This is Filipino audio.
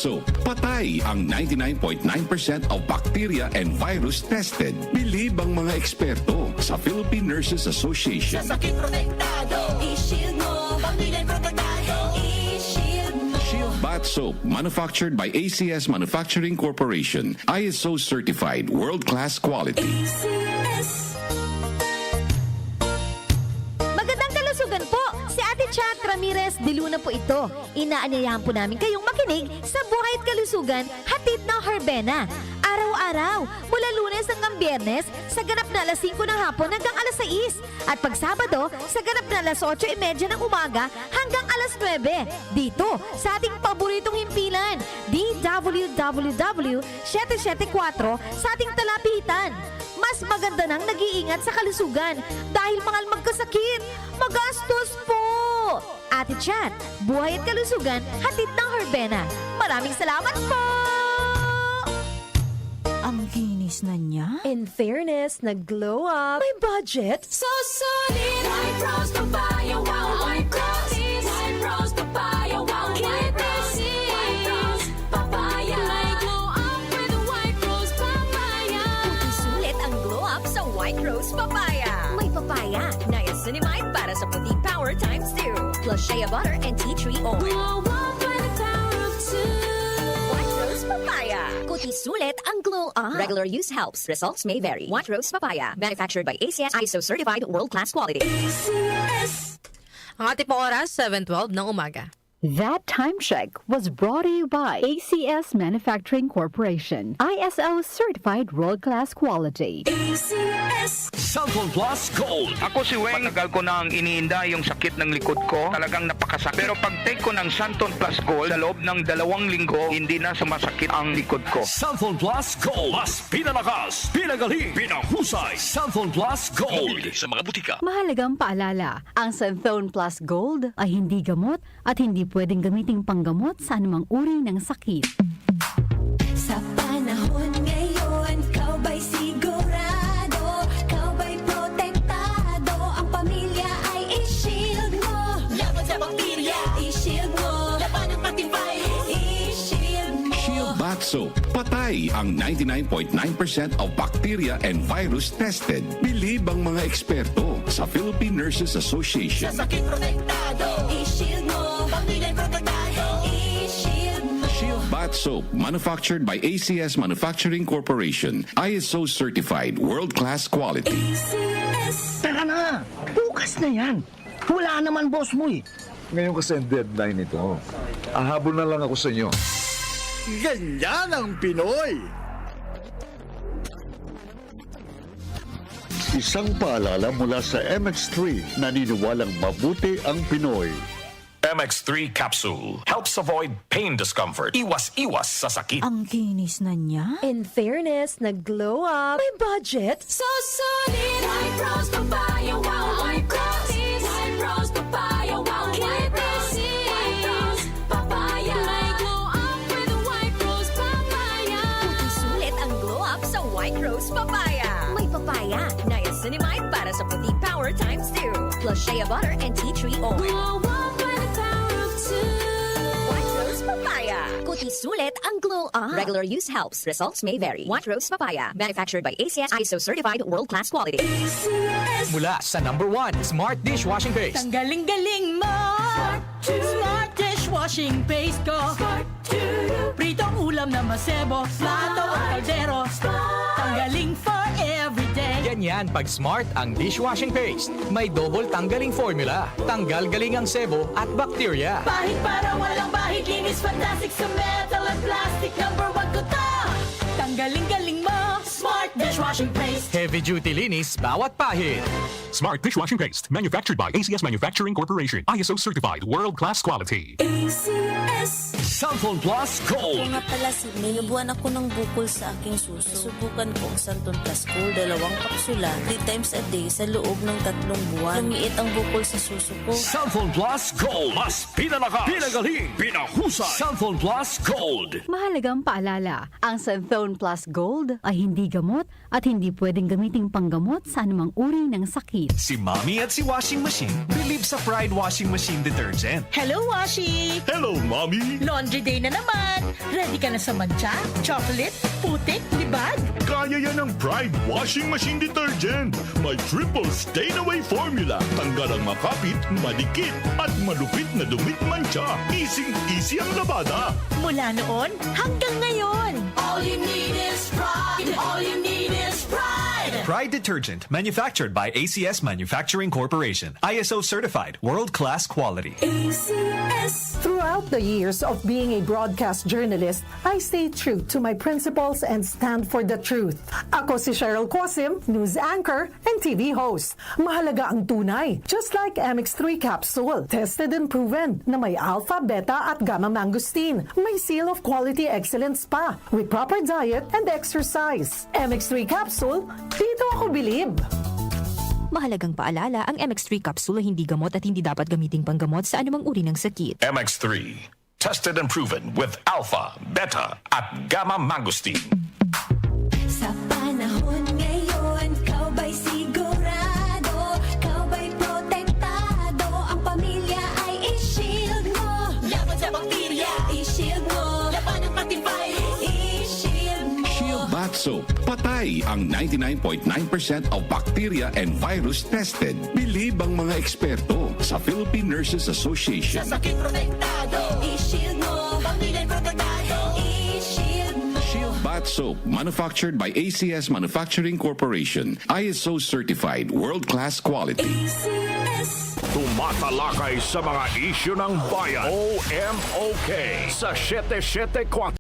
Soap. Patay ang 99.9% of bacteria and virus tested. Bilib ang mga eksperto sa Philippine Nurses Association. Sa sakit protektado, i-shield mo. Pamilya'y protektado, i-shield mo. Shield Bath Soap, manufactured by ACS Manufacturing Corporation. ISO certified, world-class quality. ACS. Magandang kalusugan po! Si Ate Chat Ramirez de Luna po ito. Inaanyayahan po namin kayong makinig sa Buhay at Kalusugan, hatid ng Herbena. Araw-araw, mula Lunes hanggang Biyernes, sa ganap na alas 5 ng hapon hanggang alas 6. At pag Sabado, sa ganap na alas 8:30 ng umaga hanggang alas 9. Dito, sa ating paboritong himpilan, DWWW 774 sa ating talapitan. Mas maganda nang nag-iingat sa kalusugan dahil mahal magkasakit. Magastos po! Ate Chat, Buhay at Kalusugan, hatid ng Herbena. Maraming salamat po! Ang kinis na niya. In fairness, nag-glow up. May budget. So solid, White Rose Papaya, wow, White Rose. White Rose Papaya, wow, White Rose. White Rose Papaya. May glow up with White Rose Papaya. Sulit ang glow up sa White Rose Papaya. May papaya, niacinamide para sa puti power times 2. Plus shea butter and tea tree oil. Glow up by the power of 2. White Rose Papaya. Kuti sulit ang glow up. Regular use helps. Results may vary. White Rose Papaya. Manufactured by ACS ISO certified world-class quality. ACS. Ang ating pong oras, 7:12 ng umaga. That time check was brought to you by ACS Manufacturing Corporation. ISO certified world-class quality. ACS. Cellphone Plus Gold. Ako si Weng, matagal ko nang iniinda yung sakit ng likod ko. Talagang napakasakit. Pero pag take ko ng Santon Plus Gold, sa loob ng 2 linggo, hindi na sumasakit ang likod ko. Cellphone Plus Gold. Mas pinalakas, pinagaling, pinahusay. Cellphone Plus Gold. Sa mga butika. Mahalagang paalala, ang Santhone Plus Gold ay hindi gamot at hindi pwedeng gamiting panggamot sa anumang uri ng sakit. Sa panahon ngayon, kau ba'y sigurado? Kau ba'y protektado? Ang pamilya ay i-shield mo. Laban sa bakterya, i-shield mo. Laban ng pati virus, i-shield mo. Shield Bath Soap. Patay ang 99.9% of bacteria and virus tested. Bilib ang mga eksperto sa Philippine Nurses Association. Sa sakit protektado, i-shield mo. Pamilya'y protektado, i-shield mo. Shield Bath Soap, manufactured by ACS Manufacturing Corporation. ISO certified, world-class quality. ACS. Tara na! Bukas na yan! Wala naman boss mo eh. Ngayon kasi ang deadline nito. Ahabol na lang ako sa inyo. Ganyan ang Pinoy! Isang paalala mula sa MX3, naniniwalang mabuti ang Pinoy. MX3 Capsule helps avoid pain discomfort. Iwas-iwas sa sakit. Ang kinis na niya. In fairness, nag-glow up. May budget. So solid, White Rose Papaya, wow, White Rose. White Rose Papaya, wow, White Rose. White Rose Papaya. May glow up with White Rose Papaya. Sulit ang glow up sa White Rose Papaya. May papaya, niacinamide para sa puti power times 2. Plus shea butter and tea tree oil. Glow up by the power of 2. White Rose Papaya. Kuti sulit ang glow up. Regular use helps. Results may vary. White Rose Papaya. Manufactured by ACS ISO certified world-class quality. ACS. Mula sa #1 Smart Dishwashing Paste. Ang galing-galing mo. Smart dishwashing paste ko. Pritong ulam na masebo. Plato at kaldero. Tanggaling for everyday. Ganyan pag Smart ang dishwashing paste. May double tanggaling formula. Tanggal galing ang sebo at bacteria. Bahid para walang bahid. Linis fantastic sa metal at plastic. #1 ko to. Tanggaling-galing mo. Smart dishwashing paste. Heavy duty linis bawat pahid. Smart Dishwashing Paste, manufactured by ACS Manufacturing Corporation. ISO certified, world-class quality. ACS. Cellphone Plus Gold. Nga pala, may nabuhan ako ng bukol sa aking suso. Subukan ko ang Santon Plus Gold, 2 kapsula, 3 times a day sa loob ng 3 buwan. Lumiit ang bukol sa suso ko. Cellphone Plus Gold. Mas pinalakas, pinagaling, pinahusay. Cellphone Plus Gold. Mahalagang paalala, ang Santhone Plus Gold ay hindi gamot at hindi pwedeng gamiting panggamot sa anumang uri ng sakit. Si Mommy at si Washing Machine believe sa Pride Washing Machine Detergent. Hello, Washi! Hello, Mommy! Laundry Laundry day na naman. Ready ka na sa mancha, chocolate, putik, libag? Kaya yan ng Pride Washing Machine Detergent. May triple stain-away formula. Tanggal ang makapit, madikit, at malupit na dumit mancha. Easy ang labada. Mula noon hanggang ngayon. All you need is pride. All you need is pride. Pride Detergent, manufactured by ACS Manufacturing Corporation. ISO certified, world-class quality. ACS. Throughout the years of being a broadcast journalist, I stayed true to my principles and stand for the truth. Ako si Cheryl Cosim, news anchor and TV host. Mahalaga ang tunay, just like MX3 capsule. Tested and proven na may alpha, beta at gamma mangosteen. May seal of quality excellence pa with proper diet and exercise. MX3 capsule, dito ako bilib. Mahalagang paalala, ang MX3 capsule ay hindi gamot at hindi dapat gamiting panggamot sa anumang uri ng sakit. MX3. Tested and proven with alpha, beta, at gamma mangosteen. Sa panahon ngayon, kau ba'y sigurado? Kau ba'y protektado? Ang pamilya ay i-shield mo. Laban sa bakterya, i-shield mo. Laban ng pati virus, i-shield mo. Shield Bath Soap. Patay ang 99.9% of bacteria and virus tested. Bilib ang mga eksperto sa Philippine Nurses Association. Sa sakit protektado, i-shield mo. Pamilya protektado, i-shield mo. Shield Bath Soap, manufactured by ACS Manufacturing Corporation. ISO certified, world-class quality. ACS. Tumatalakay sa mga isyu ng bayan. OMOK sa 774.